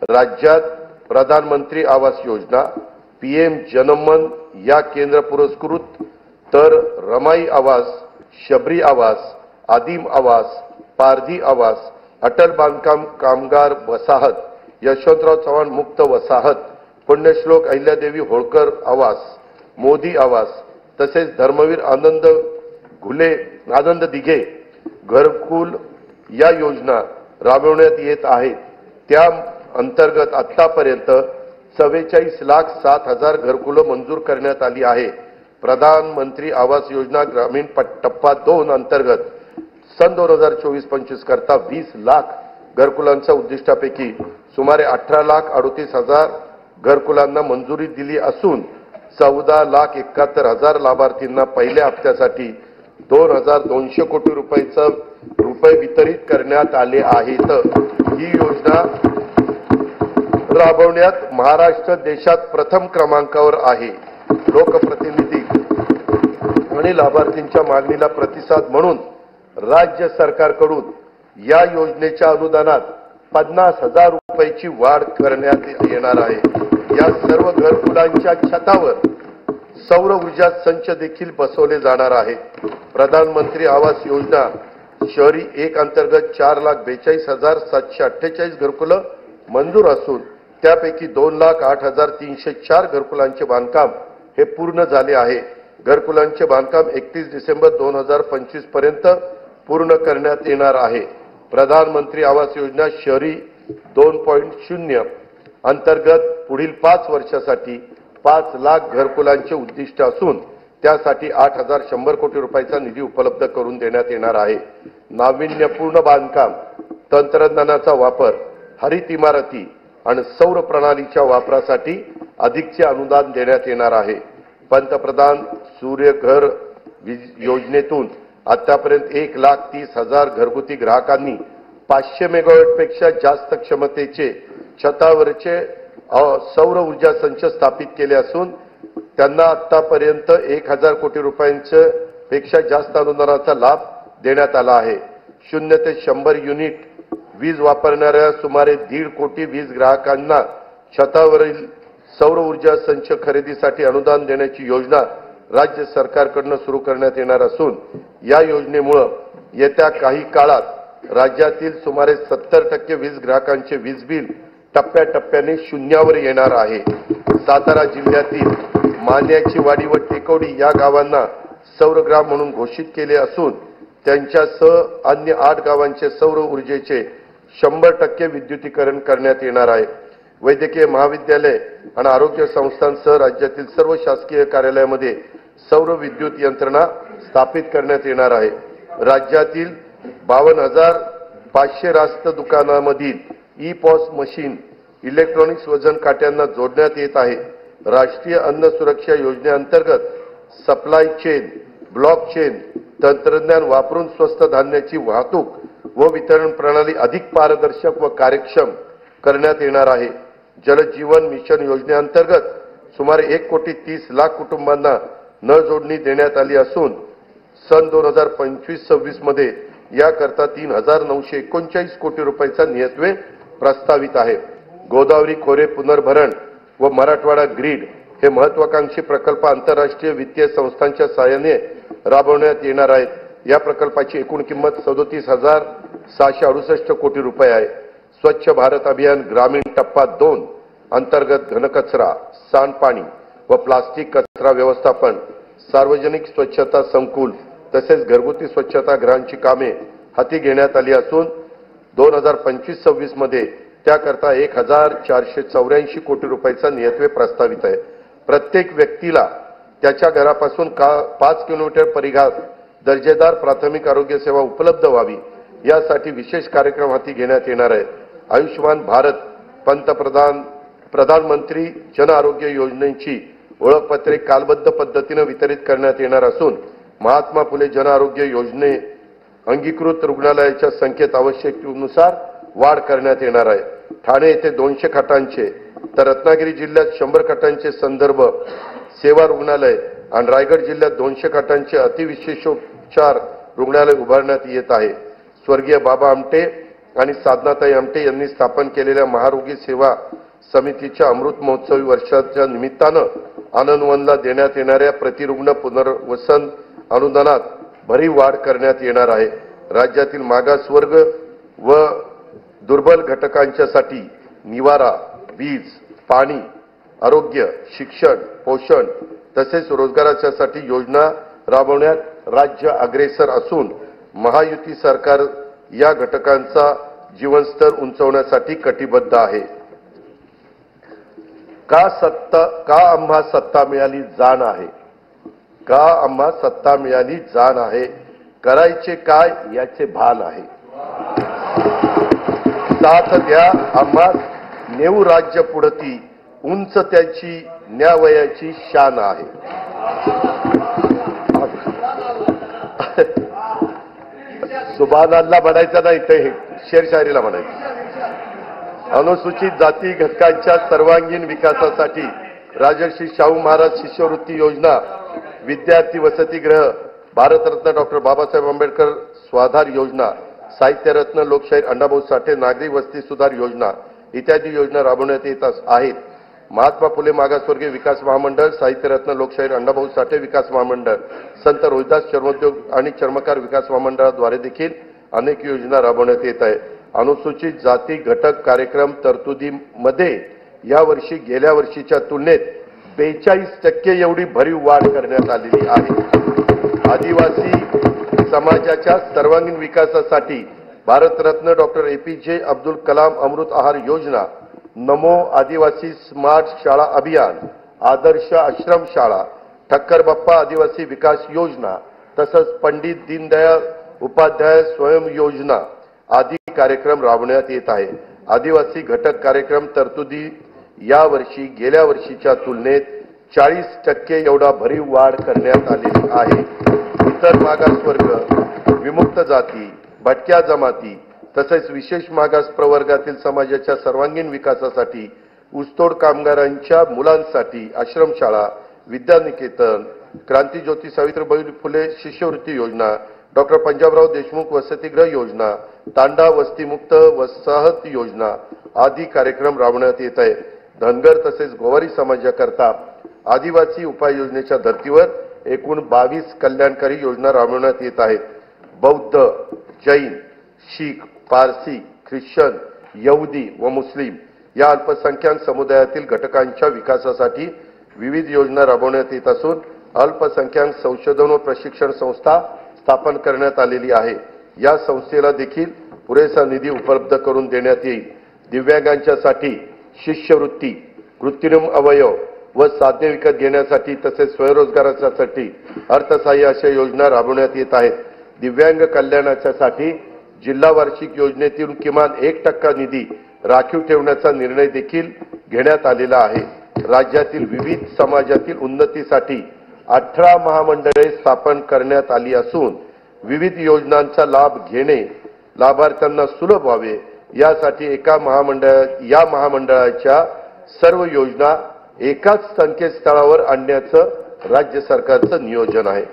राज्यात प्रधानमंत्री आवास योजना, पीएम जनमन या केंद्र पुरस्कृत तर रमाई आवास, शबरी आवास, आदिम आवास, पारधी आवास, अटल बांधकाम कामगार वसाहत, यशवंतराव चव्हाण मुक्त वसाहत, पुण्यश्लोक अहिल्यादेवी होळकर आवास, मोदी आवास तसेच धर्मवीर आनंद दिघे घरकुल या योजना राबवण्यात येत आहेत। त्या अंतर्गत आतापर्यंत 44,07,000 घरकुलं मंजूर करण्यात आली आहे। प्रधानमंत्री आवास योजना ग्रामीण टप्पा 2 अंतर्गत सन 2024-25 करता 20 लाख घरकुलांच्या उद्दिष्टापैकी सुमारे 18,38,000 घरकुलांना मंजुरी दिली असून 14,71,000 लाभार्थींना पहिल्या हप्त्यासाठी 2,200 कोटी रुपये वितरित करण्यात आले आहेत। ही योजना राबवण्यात महाराष्ट्र देशात प्रथम क्रमांकावर आहे। लोकप्रतिनिधी आणि लाभार्थींच्या मागणीला प्रतिसाद म्हणून राज्य सरकारकडून या योजनेच्या अनुदानात 50,000 रुपयाची वाढ करण्यात येणार आहे। या सर्व घरकुलांच्या छतावर सौर ऊर्जा संच देखील बसवले जाणार आहेत। प्रधानमंत्री आवास योजना शहरी 1 अंतर्गत 4,42,748 घरकुलं मंजूर असून त्यापैकी 2,08,304 घरकुलांचे बांधकाम हे पूर्ण झाले आहे। घरकुलांचे बांधकाम 31 डिसेंबर 2025 पर्यंत पूर्ण करण्यात येणार आहे। प्रधानमंत्री आवास योजना शहरी 2.0 अंतर्गत पुढील 5 वर्षासाठी 5 लाख घरकुलांचे उद्दिष्ट असून त्यासाठी 8,100 कोटी रुपयाचा निधी उपलब्ध करून देण्यात येणार आहे। नाविन्यपूर्ण बांधकाम, तंत्रज्ञानाचा वापर, हरित इमारती आणि सौर प्रणालीच्या वापरासाठी अधिकचे अनुदान देण्यात येणार आहे। पंतप्रधान सूर्यघर योजनेतून आतापर्यंत 1,30,000 घरगुती ग्राहकांनी 500 मेगावॅटपेक्षा जास्त क्षमतेचे छतावरचे सौर ऊर्जा संच स्थापित केले असून त्यांना आतापर्यंत 1,000 कोटी रुपयांपेक्षा जास्त अनुदानाचा लाभ देण्यात आला आहे। 0 ते 100 युनिट वीज वापरणाऱ्या सुमारे 1.5 कोटी वीज ग्राहकांना छतावरील सौर ऊर्जा संच खरेदीसाठी अनुदान देण्याची योजना राज्य सरकारकडून सुरू करण्यात येणार असून या योजनेमुळे येत्या काही काळात राज्यातील सुमारे 70% वीज ग्राहकांचे वीज बिल टप्प्याटप्प्याने शून्यावर येणार आहे। सातारा जिल्ह्यातील मान्याची वाडी व टेकवडी या गावांना सौरग्राम म्हणून घोषित केले असून त्यांच्यासह अन्य 8 गावांचे सौर ऊर्जेचे 100% विद्युतीकरण करण्यात येणार आहे। वैद्यकीय महाविद्यालय आणि आरोग्य संस्थांसह राज्यातील सर्व शासकीय कार्यालयामध्ये सौर विद्युत यंत्रणा स्थापित करण्यात येणार आहे। राज्यातील 52,500 रास्त दुकानांमधील ई-पॉस मशीन इलेक्ट्रॉनिक्स वजन काट्यांना जोडण्यात येत आहे। राष्ट्रीय अन्न सुरक्षा योजनेअंतर्गत सप्लाय चेन, ब्लॉक चेन तंत्रज्ञान वापरून स्वस्त धान्याची वाहतूक व वितरण प्रणाली अधिक पारदर्शक व कार्यक्षम करण्यात येणार आहे। जल जीवन मिशन योजनेअंतर्गत सुमारे 1,30,00,000 कुटुंबांना नळ जोडणी देण्यात आली असून सन 2025-26 मध्ये याकरता 3,939 कोटी रुपयाचा नियतव्यय प्रस्तावित आहे। गोदावरी खोरे पुनर्भरण व मराठवाडा ग्रीड हे महत्वाकांक्षी प्रकल्प आंतरराष्ट्रीय वित्तीय संस्थांच्या सहाय्याने राबवण्यात येणार आहेत। या प्रकल्पाची एकूण किंमत 37,668 कोटी रुपये आहे। स्वच्छ भारत अभियान ग्रामीण टप्पा 2 अंतर्गत घनकचरा, सांडपाणी व प्लास्टिक कचरा व्यवस्थापन, सार्वजनिक स्वच्छता संकुल तसेच घरगुती स्वच्छतागृहांची कामे हाती घेण्यात आली असून 2025-26 मध्ये त्याकरता 1,484 कोटी रुपयाचा नियतव्यय प्रस्तावित आहे। प्रत्येक व्यक्तीला त्याच्या घरापासून 5 किलोमीटर परिघात दर्जेदार प्राथमिक आरोग्य सेवा उपलब्ध व्हावी यासाठी विशेष कार्यक्रम हाती घेण्यात येणार आहे। आयुष्मान भारत प्रधानमंत्री जन आरोग्य योजनेची ओळखपत्रे कालबद्ध पद्धतीने वितरित करण्यात येणार असून महात्मा फुले जन आरोग्य योजने अंगीकृत रुग्णालयाच्या संख्येत आवश्यकतेनुसार वाढ करण्यात येणार आहे। ठाणे येथे 200 खाटांचे तर रत्नागिरी जिल्ह्यात 100 खाटांचे संदर्भ सेवा रुग्णालय आणि रायगड जिल्ह्यात 200 खाटांचे अतिविशेषोपचार रुग्णालय उभारण्यात येत आहे। स्वर्गीय बाबा आमटे आणि साधनाताई आमटे यांनी स्थापन केलेल्या महारोगी सेवा समितीच्या अमृत महोत्सवी वर्षाच्या निमित्तानं आनंदवनला देण्यात येणाऱ्या प्रतिरुग्ण पुनर्वसन अनुदानात भरीव वाढ करण्यात येणार आहे। राज्यातील मागासवर्ग व दुर्बल घटकांच्यासाठी निवारा, वीज, पाणी, आरोग्य, शिक्षण, पोषण तसेच रोजगारासाठी योजना राबवण्यात राज्य अग्रेसर असून महायुती सरकार या घटकांचा जीवनस्तर उंचावण्यासाठी कटिबद्ध आहे। का आम्हा सत्ता मिळाली जाण आहे, का आम्हा सत्ता मिळाली जाण आहे, करायचे काय याचे भान आहे। साथ द्या आम्हा नेऊ राज्य पुढती, उंच त्याची न्यावयाची शान आहे। सुभानाला म्हणायचं नाही, ते शेरशायरीला म्हणायचं। अनुसूचित जाती घटकांच्या सर्वांगीण विकासासाठी राजर्षी शाहू महाराज शिष्यवृत्ती योजना, विद्यार्थी वसतिगृह, भारतरत्न डॉक्टर बाबासाहेब आंबेडकर स्वाधार योजना, साहित्यरत्न लोकशाहीर अण्णाभाऊ साठे नागरी वस्ती सुधार योजना इत्यादी योजना राबवण्यात येत आहेत। महात्मा फुले मागासवर्गीय विकास महामंडळ, साहित्यरत्न लोकशाहीर अण्णाभाऊ साठे विकास महामंडळ, संत रोहिदास चर्मोद्योग आणि चर्मकार विकास महामंडळाद्वारे देखील अनेक योजना राबवण्यात येत आहेत। अनुसूचित जाती घटक कार्यक्रम तरतुदीमध्ये यावर्षी गेल्या वर्षीच्या तुलनेत 42% एवढी भरीव वाढ करण्यात आलेली आहे। आदिवासी समाजाच्या सर्वांगीण विकासासाठी भारतरत्न डॉक्टर APJ अब्दुल कलाम अमृत आहार योजना, नमो आदिवासी स्मार्ट शाळा अभियान, आदर्श आश्रम शाळा, ठक्कर बाप्पा आदिवासी विकास योजना तसंच पंडित दीनदयाळ उपाध्याय स्वयं योजना आदी कार्यक्रम राबवण्यात येत आहे। आदिवासी घटक कार्यक्रम तरतुदी यावर्षी गेल्या वर्षीच्या तुलनेत 40% एवढा भरीव वाढ करण्यात आलेली आहे। इतर मागासवर्ग, विमुक्त जाती, भटक्या जमाती तसेच विशेष मागास प्रवर्गातील समाजाच्या सर्वांगीण विकासासाठी ऊसतोड कामगारांच्या मुलांसाठी आश्रमशाळा, विद्यानिकेतन, क्रांतिज्योती सावित्रीबाई फुले शिष्यवृत्ती योजना, डॉक्टर पंजाबराव देशमुख वसतिगृह योजना, तांडा वस्तीमुक्त वसाहत योजना आदी कार्यक्रम राबवण्यात येत आहे। धनगर तसेच गोवारी समाजाकरता आदिवासी उपाययोजनेच्या धर्तीवर एकूण 22 कल्याणकारी योजना राबवण्यात येत आहेत। बौद्ध, जैन, शीख, पारसी, ख्रिश्चन, यहुदी व मुस्लिम या अल्पसंख्याक समुदायातील घटकांच्या विकासासाठी विविध योजना राबवण्यात येत असून अल्पसंख्याक संशोधन व प्रशिक्षण संस्था स्थापन करण्यात आलेली आहे। या संस्थेला देखील पुरेसा निधी उपलब्ध करून देण्यात येईल। दिव्यांगांच्यासाठी शिष्यवृत्ती, कृत्रिम अवयव व साध्य विकत घेण्यासाठी तसेच स्वयंरोजगारासाठी अर्थसहाय्य अशा योजना राबवण्यात येत आहेत। दिव्यांग कल्याणासाठी जिल्हा वार्षिक योजनेतून किमान 1% निधी राखीव ठेवण्याचा निर्णय देखील घेण्यात आलेला आहे। राज्यातील विविध समाजातील उन्नतीसाठी 18 महामंडळे स्थापन करण्यात आली असून विविध योजनांचा लाभ घेणे लाभार्थ्यांना सुलभ व्हावे यासाठी या महामंडळाच्या सर्व योजना एकाच संकेतस्थळावर आणण्याचं राज्य सरकारचं नियोजन आहे।